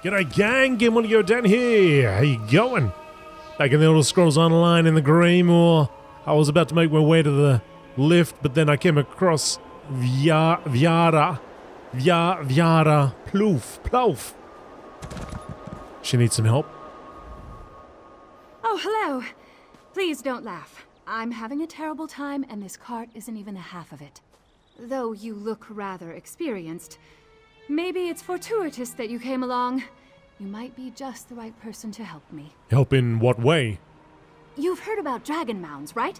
G'day gang, GameolioDan here. How you going? Back in the Elder Scrolls Online in the Greymoor. I was about to make my way to the lift, but then I came across Viara Ploof. She needs some help. Oh, hello. Please don't laugh. I'm having a terrible time, and this cart isn't even the half of it. Though you look rather experienced. Maybe it's fortuitous that you came along. You might be just the right person to help me. Help in what way? You've heard about dragon mounds, right?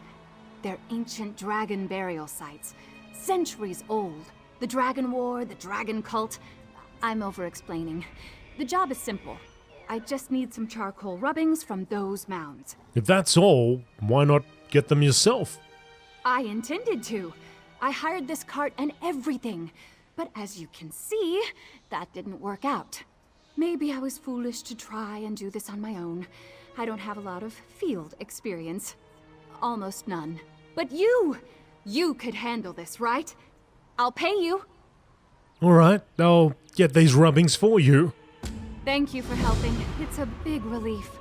They're ancient dragon burial sites. Centuries old. The Dragon War, the Dragon Cult. I'm over-explaining. The job is simple. I just need some charcoal rubbings from those mounds. If that's all, why not get them yourself? I intended to. I hired this cart and everything. But as you can see, that didn't work out. Maybe I was foolish to try and do this on my own. I don't have a lot of field experience. Almost none. But you could handle this, right? I'll pay you. Alright, I'll get these rubbings for you. Thank you for helping. It's a big relief.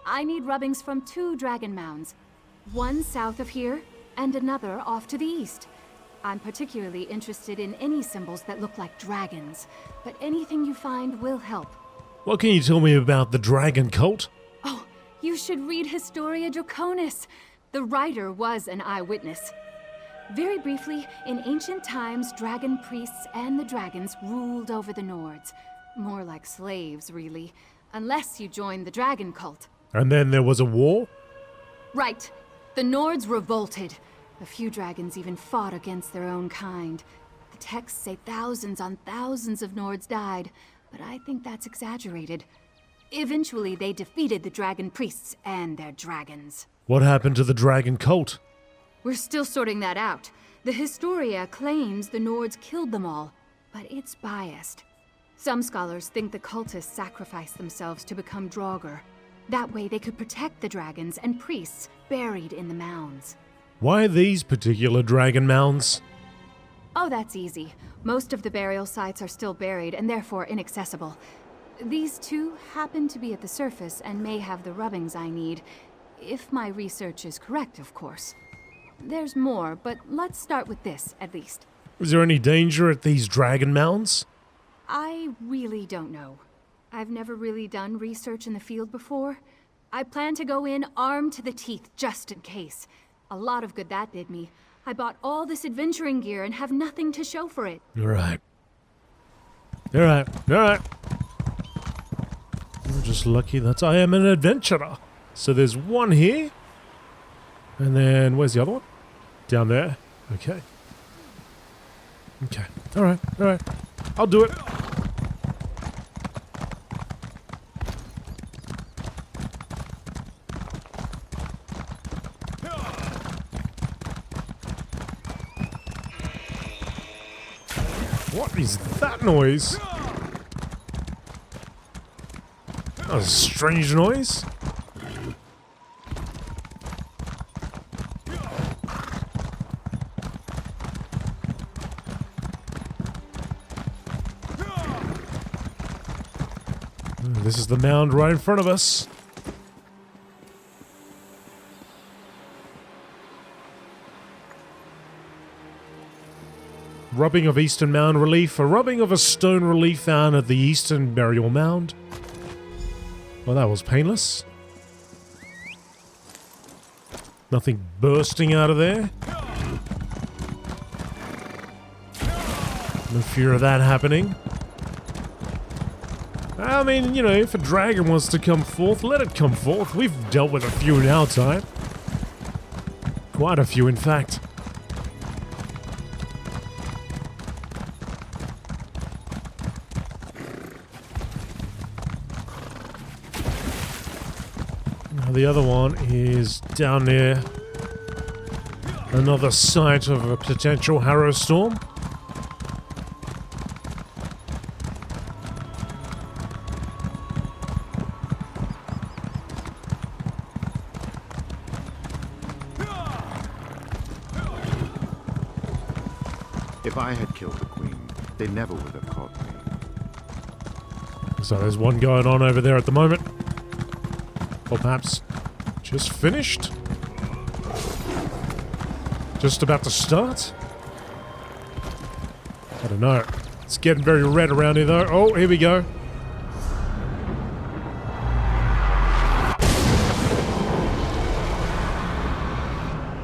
I need rubbings from 2 dragon mounds. One south of here, and another off to the east. I'm particularly interested in any symbols that look like dragons, but anything you find will help. What can you tell me about the Dragon Cult? Oh, you should read Historia Draconis. The writer was an eyewitness. Very briefly, in ancient times, dragon priests and the dragons ruled over the Nords. More like slaves, really. Unless you joined the dragon cult. And then there was a war? Right. The Nords revolted. A few dragons even fought against their own kind. The texts say thousands on thousands of Nords died, but I think that's exaggerated. Eventually, they defeated the dragon priests and their dragons. What happened to the Dragon Cult? We're still sorting that out. The Historia claims the Nords killed them all, but it's biased. Some scholars think the cultists sacrificed themselves to become Draugr. That way they could protect the dragons and priests buried in the mounds. Why these particular dragon mounds? Oh, that's easy. Most of the burial sites are still buried and therefore inaccessible. These 2 happen to be at the surface and may have the rubbings I need. If my research is correct, of course. There's more, but let's start with this, at least. Was there any danger at these dragon mounds? I really don't know. I've never really done research in the field before. I plan to go in armed to the teeth, just in case. A lot of good that did me. I bought all this adventuring gear and have nothing to show for it. Alright. I'm just lucky that I am an adventurer. So there's one here. And then, where's the other one? Down there. Okay. Alright. I'll do it. What is that noise? That was a strange noise. This is the mound right in front of us. Rubbing of Eastern Mound Relief. A rubbing of a stone relief found at the Eastern Burial Mound. Well, that was painless. Nothing bursting out of there. No fear of that happening. I mean, you know, if a dragon wants to come forth, let it come forth. We've dealt with a few in our time. Quite a few, in fact. Now the other one is down near another site of a potential Harrow Storm. If I had killed the queen, they never would have caught me. So there's one going on over there at the moment. Or perhaps just finished? Just about to start? I don't know. It's getting very red around here though. Oh, here we go.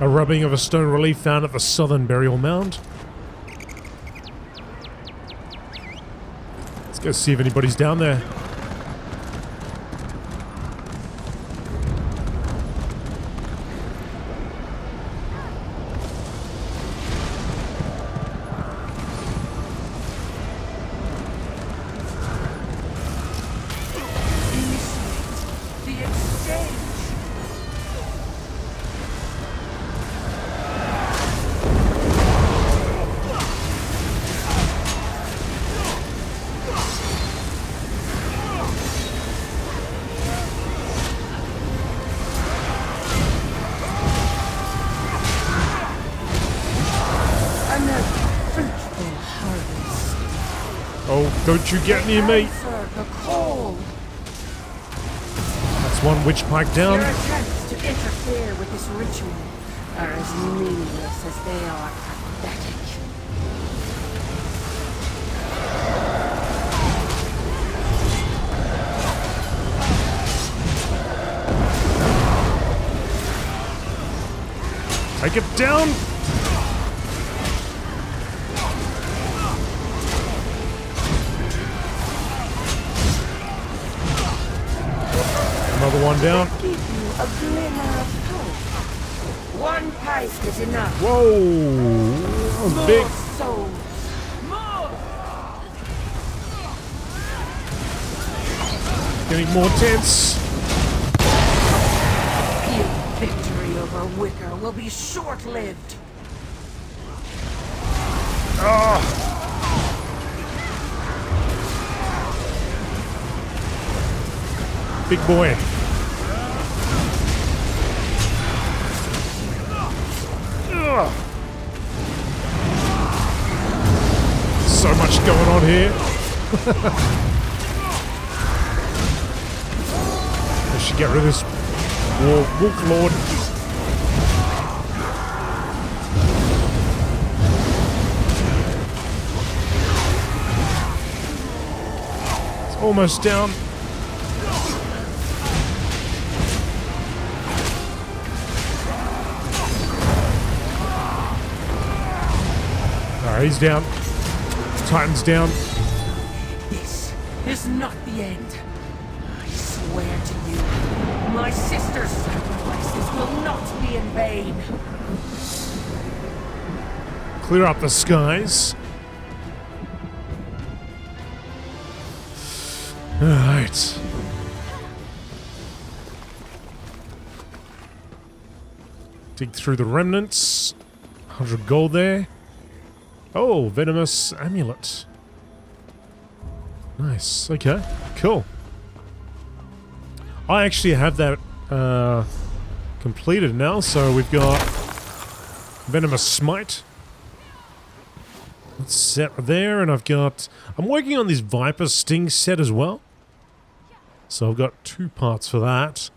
A rubbing of a stone relief found at the southern burial mound. Let's go see if anybody's down there. Oh, don't you get near me! That's one witch pike down. Your attempts to interfere with this ritual are as meaningless as they are pathetic. Take it down! Another one down. Give you a glimmer of hope. One pike is enough. Whoa! That was big. More souls. Getting more tense. Your victory over Wicker will be short-lived. Ah! Big boy. Ugh. So much going on here. I should get rid of this wolf lord. It's almost down. He's down. Titan's down. This is not the end. I swear to you, my sister's sacrifices will not be in vain. Clear up the skies. Alright. Dig through the remnants. 100 gold there. Oh, venomous amulet. Nice. Okay. Cool. I actually have that completed now, so we've got venomous smite. That's set there, and I'm working on this viper sting set as well. So I've got 2 parts for that.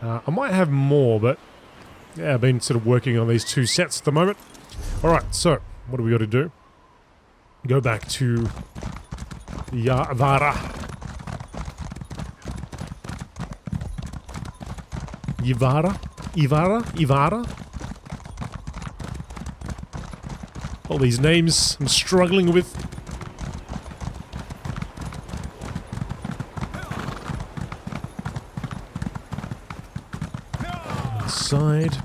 I might have more, but yeah, I've been sort of working on these 2 sets at the moment. Alright, so what do we got to do? Go back to Yavara. Ivara? All these names I'm struggling with. Inside.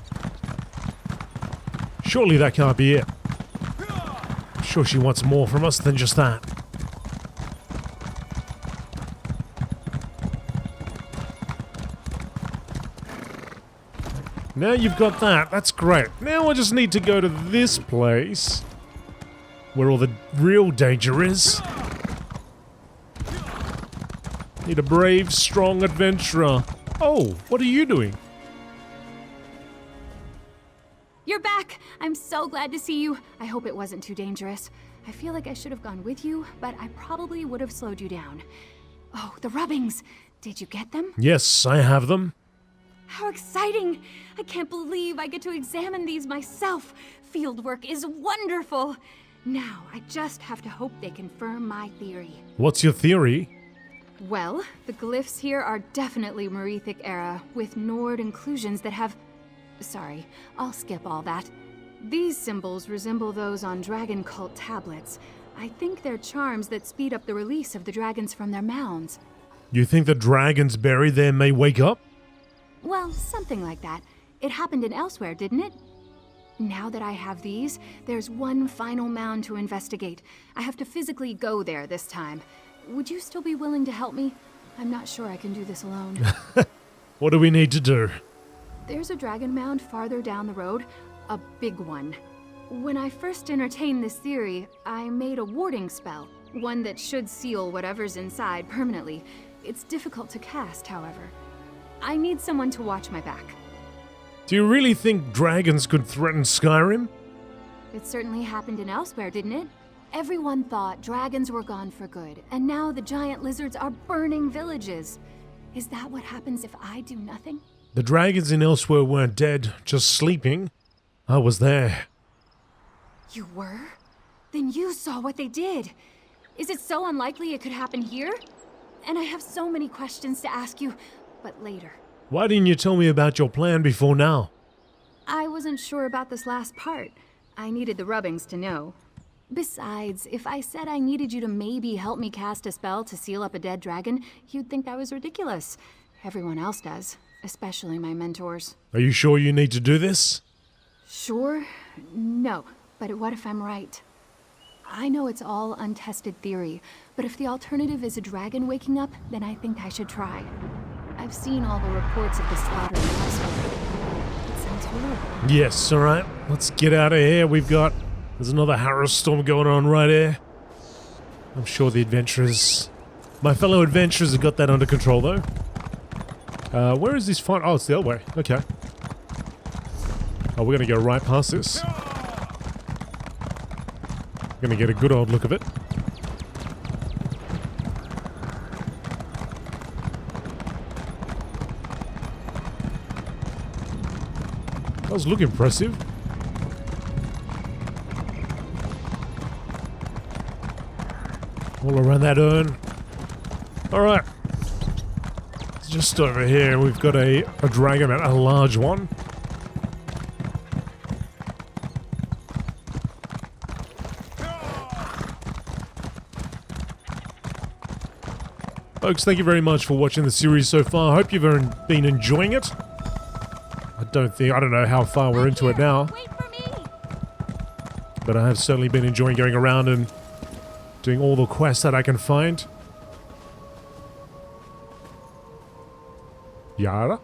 Surely that can't be it. I'm sure she wants more from us than just that. Now you've got that. That's great. Now I just need to go to this place where all the real danger is. Need a brave, strong adventurer. Oh, what are you doing? You're back! I'm so glad to see you. I hope it wasn't too dangerous. I feel like I should have gone with you, but I probably would have slowed you down. Oh, the rubbings! Did you get them? Yes, I have them. How exciting! I can't believe I get to examine these myself. Fieldwork is wonderful. Now, I just have to hope they confirm my theory. What's your theory? Well, the glyphs here are definitely Merethic era, with Nord inclusions that have... Sorry, I'll skip all that. These symbols resemble those on dragon cult tablets. I think they're charms that speed up the release of the dragons from their mounds. You think the dragons buried there may wake up? Well, something like that. It happened in Elsewhere, didn't it? Now that I have these, there's one final mound to investigate. I have to physically go there this time. Would you still be willing to help me? I'm not sure I can do this alone. What do we need to do? There's a dragon mound farther down the road, a big one. When I first entertained this theory, I made a warding spell, one that should seal whatever's inside permanently. It's difficult to cast, however. I need someone to watch my back. Do you really think dragons could threaten Skyrim? It certainly happened in Elsewhere, didn't it? Everyone thought dragons were gone for good, and now the giant lizards are burning villages. Is that what happens if I do nothing? The dragons in Elsewhere weren't dead, just sleeping. I was there. You were? Then you saw what they did. Is it so unlikely it could happen here? And I have so many questions to ask you, but later. Why didn't you tell me about your plan before now? I wasn't sure about this last part. I needed the rubbings to know. Besides, if I said I needed you to maybe help me cast a spell to seal up a dead dragon, you'd think that was ridiculous. Everyone else does, especially my mentors. Are you sure you need to do this? Sure? No. But what if I'm right? I know it's all untested theory, but if the alternative is a dragon waking up, then I think I should try. I've seen all the reports of the slaughter in Elsewhere. It sounds horrible. Yes, alright. Let's get out of here. There's another Harrow storm going on right here. I'm sure the adventurers... My fellow adventurers have got that under control, though. Where is this fight? Oh, it's the other way. Okay. Oh, we're gonna go right past this. Gonna get a good old look of it. That does look impressive. All around that urn. Alright. Just over here we've got a dragon, a large one. Folks, thank you very much for watching the series so far. I hope you've been enjoying it. I don't know how far we're into it now. Wait for me! But I have certainly been enjoying going around and doing all the quests that I can find. Yara?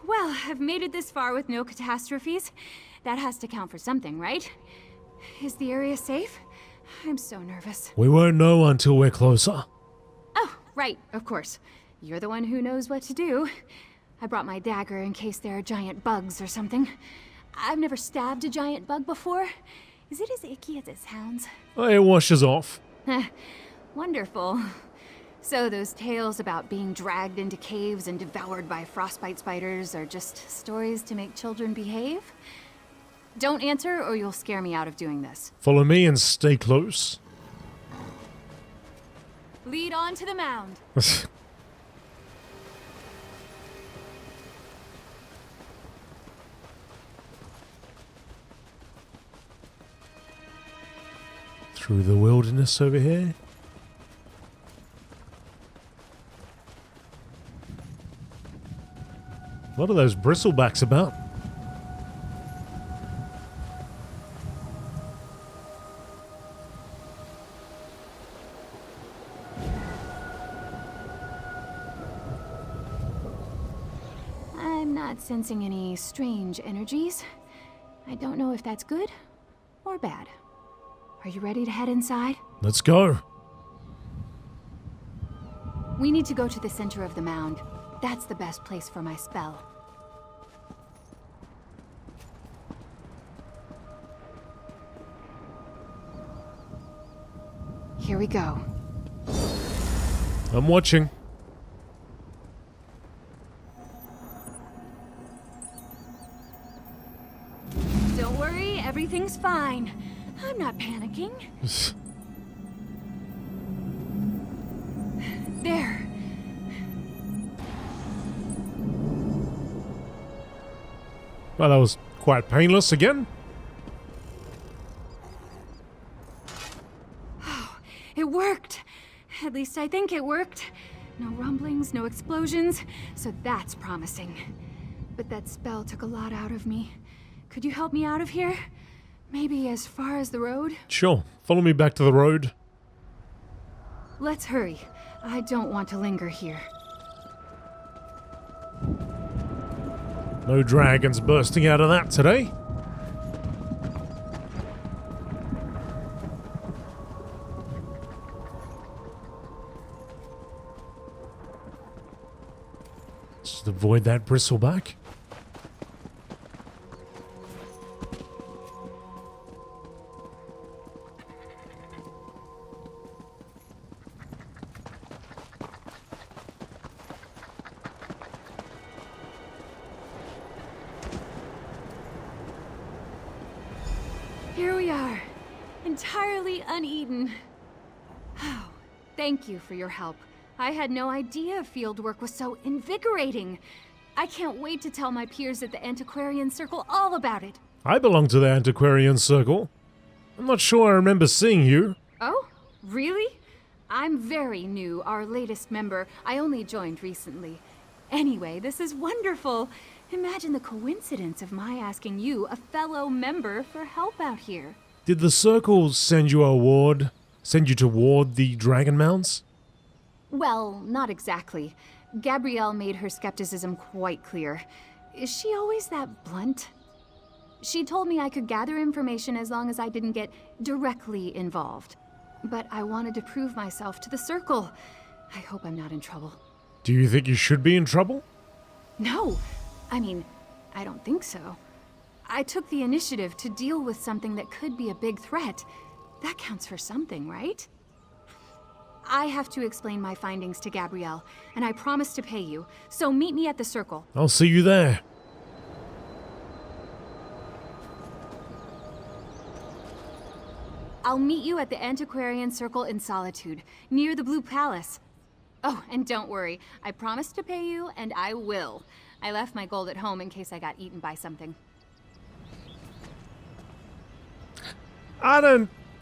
Well, I've made it this far with no catastrophes. That has to count for something, right? Is the area safe? I'm so nervous. We won't know until we're closer. Oh, right, of course. You're the one who knows what to do. I brought my dagger in case there are giant bugs or something. I've never stabbed a giant bug before. Is it as icky as it sounds? It washes off. Wonderful. So those tales about being dragged into caves and devoured by frostbite spiders are just stories to make children behave? Don't answer or you'll scare me out of doing this. Follow me and stay close. Lead on to the mound. Through the wilderness over here. What are those bristlebacks about? I'm not sensing any strange energies. I don't know if that's good or bad. Are you ready to head inside? Let's go. We need to go to the center of the mound. That's the best place for my spell. Here we go. I'm watching. Don't worry, everything's fine. I'm not panicking. There. Well, that was quite painless again. It worked. At least I think it worked. No rumblings, no explosions, so that's promising. But that spell took a lot out of me. Could you help me out of here? Maybe as far as the road? Sure. Follow me back to the road. Let's hurry. I don't want to linger here. No dragons bursting out of that today. Just avoid that bristleback. Here we are, entirely uneaten. Oh, thank you for your help. I had no idea fieldwork was so invigorating. I can't wait to tell my peers at the Antiquarian Circle all about it. I belong to the Antiquarian Circle. I'm not sure I remember seeing you. Oh, really? I'm very new, our latest member. I only joined recently. Anyway, this is wonderful. Imagine the coincidence of my asking you, a fellow member, for help out here. Did the Circle send you to ward the dragon mounts? Well, not exactly. Gabrielle made her skepticism quite clear. Is she always that blunt? She told me I could gather information as long as I didn't get directly involved. But I wanted to prove myself to the Circle. I hope I'm not in trouble. Do you think you should be in trouble? No! I mean, I don't think so. I took the initiative to deal with something that could be a big threat. That counts for something, right? I have to explain my findings to Gabrielle, and I promise to pay you. So meet me at the Circle. I'll see you there. I'll meet you at the Antiquarian Circle in Solitude, near the Blue Palace. Oh, and don't worry, I promised to pay you, and I will. I left my gold at home in case I got eaten by something.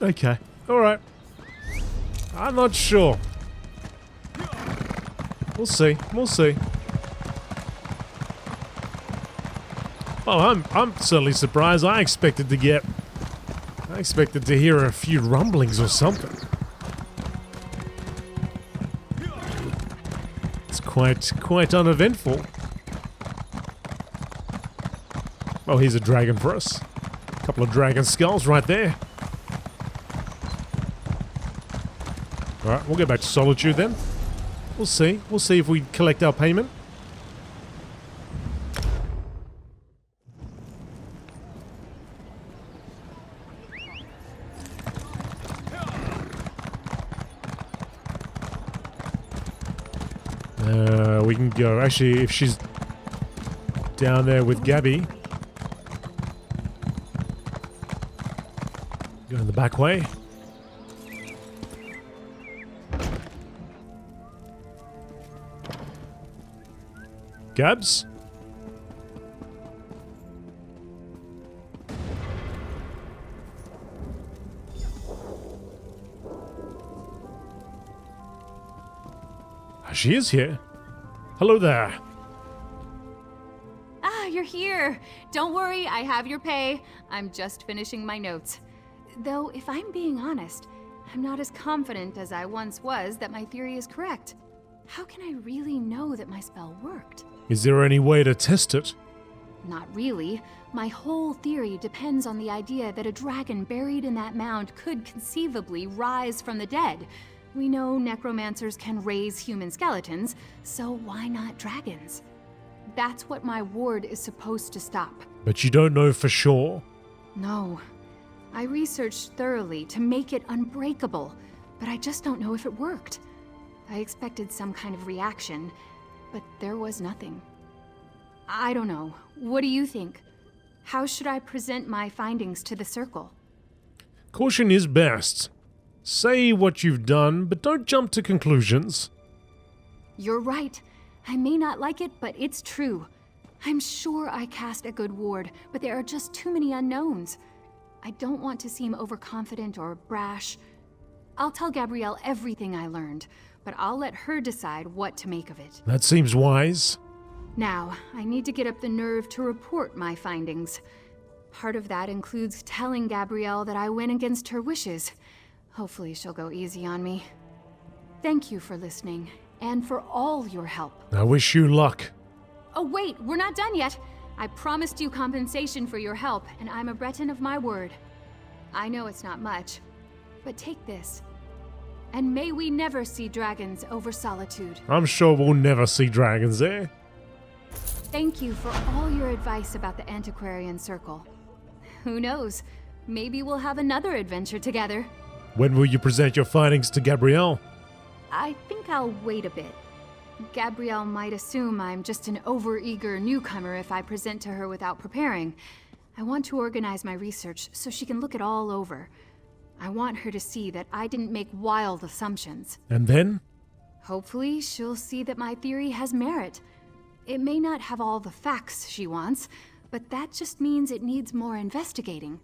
Okay. Alright. I'm not sure. We'll see. We'll see. Oh, I'm certainly surprised. I expected to hear a few rumblings or something. It's quite uneventful. Oh, here's a dragon for us. A couple of dragon skulls right there. Alright, we'll go back to Solitude then. We'll see. We'll see if we collect our payment. We can go. Actually, if she's down there with Gabby, go in the back way. Gabs? She is here. Hello there. Ah, you're here. Don't worry, I have your pay. I'm just finishing my notes. Though, if I'm being honest, I'm not as confident as I once was that my theory is correct. How can I really know that my spell worked? Is there any way to test it? Not really. My whole theory depends on the idea that a dragon buried in that mound could conceivably rise from the dead. We know necromancers can raise human skeletons, so why not dragons? That's what my ward is supposed to stop. But you don't know for sure. No. I researched thoroughly to make it unbreakable. but I just don't know if it worked. I expected some kind of reaction, but there was nothing. I don't know. What do you think? How should I present my findings to the Circle? Caution is best. Say what you've done, but don't jump to conclusions. You're right. I may not like it, but it's true. I'm sure I cast a good ward, but there are just too many unknowns. I don't want to seem overconfident or brash. I'll tell Gabrielle everything I learned, but I'll let her decide what to make of it. That seems wise. Now, I need to get up the nerve to report my findings. Part of that includes telling Gabrielle that I went against her wishes. Hopefully she'll go easy on me. Thank you for listening, and for all your help. I wish you luck. Oh wait, we're not done yet. I promised you compensation for your help, and I'm a Breton of my word. I know it's not much, but take this. And may we never see dragons over Solitude. I'm sure we'll never see dragons there. Thank you for all your advice about the Antiquarian Circle. Who knows? Maybe we'll have another adventure together. When will you present your findings to Gabrielle? I think I'll wait a bit. Gabrielle might assume I'm just an overeager newcomer if I present to her without preparing. I want to organize my research so she can look it all over. I want her to see that I didn't make wild assumptions. And then? Hopefully, she'll see that my theory has merit. It may not have all the facts she wants, but that just means it needs more investigating.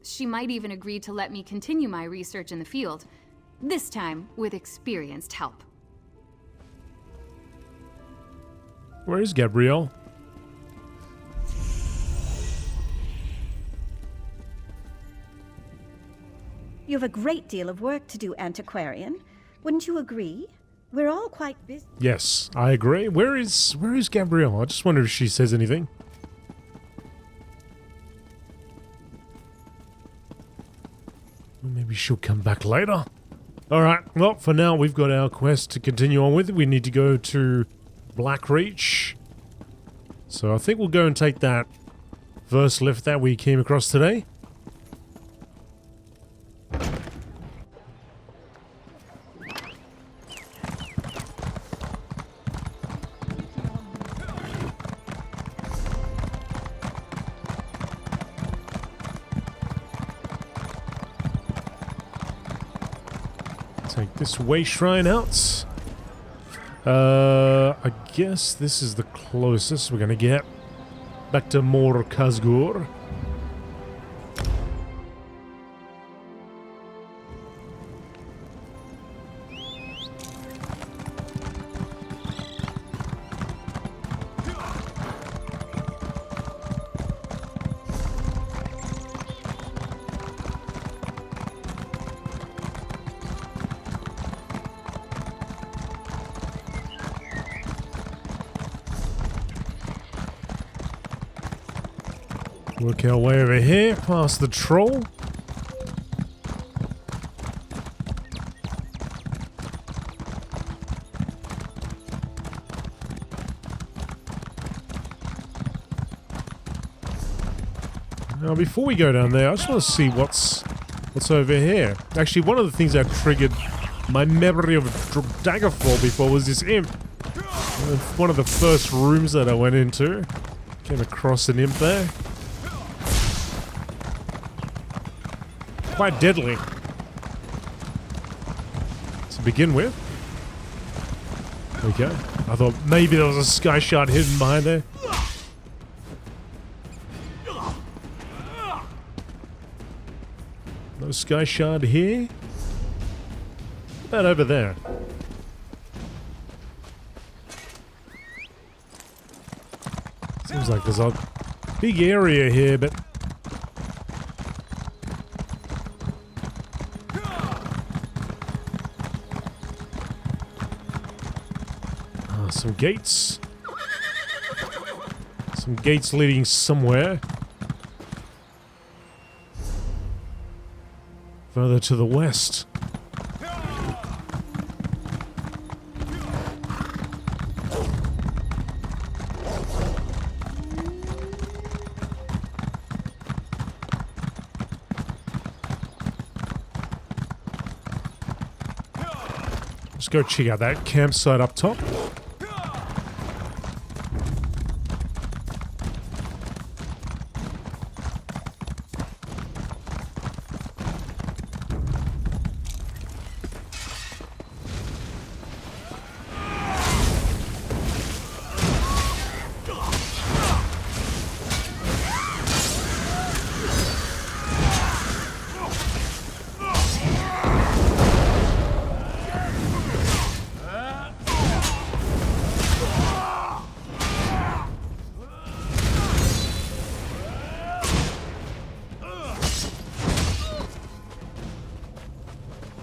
She might even agree to let me continue my research in the field, this time with experienced help. Where is Gabrielle? You have a great deal of work to do, Antiquarian. Wouldn't you agree? We're all quite busy. Yes, I agree. Where is Gabrielle? I just wonder if she says anything. Maybe she'll come back later. Alright, well, for now we've got our quest to continue on with. We need to go to Blackreach. So I think we'll go and take that first lift that we came across today. Take this way shrine out. I guess this is the closest we're gonna get back to Mor Khazgur. Work our way over here, past the troll. Now, before we go down there, I just want to see what's over here. Actually, one of the things that triggered my memory of Daggerfall before was this imp. One of the first rooms that I went into, came across an imp there. Quite deadly to begin with. Okay, I thought maybe there was a sky shard hidden behind there. No sky shard here. What about over there? Seems like there's a big area here, but some gates. Some gates leading somewhere. Further to the west. Let's go check out that campsite up top.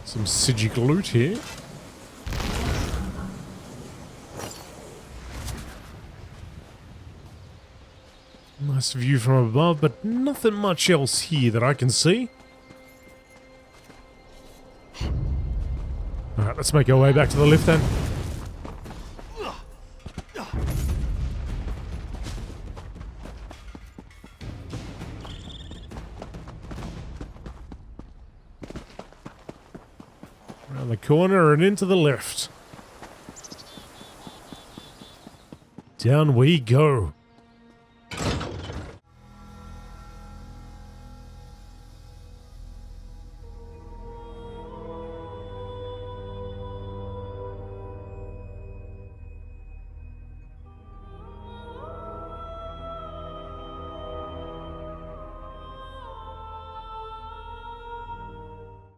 Some Sigic loot here. Nice view from above, but nothing much else here that I can see. Alright, let's make our way back to the lift then. Around the corner and into the lift. Down we go.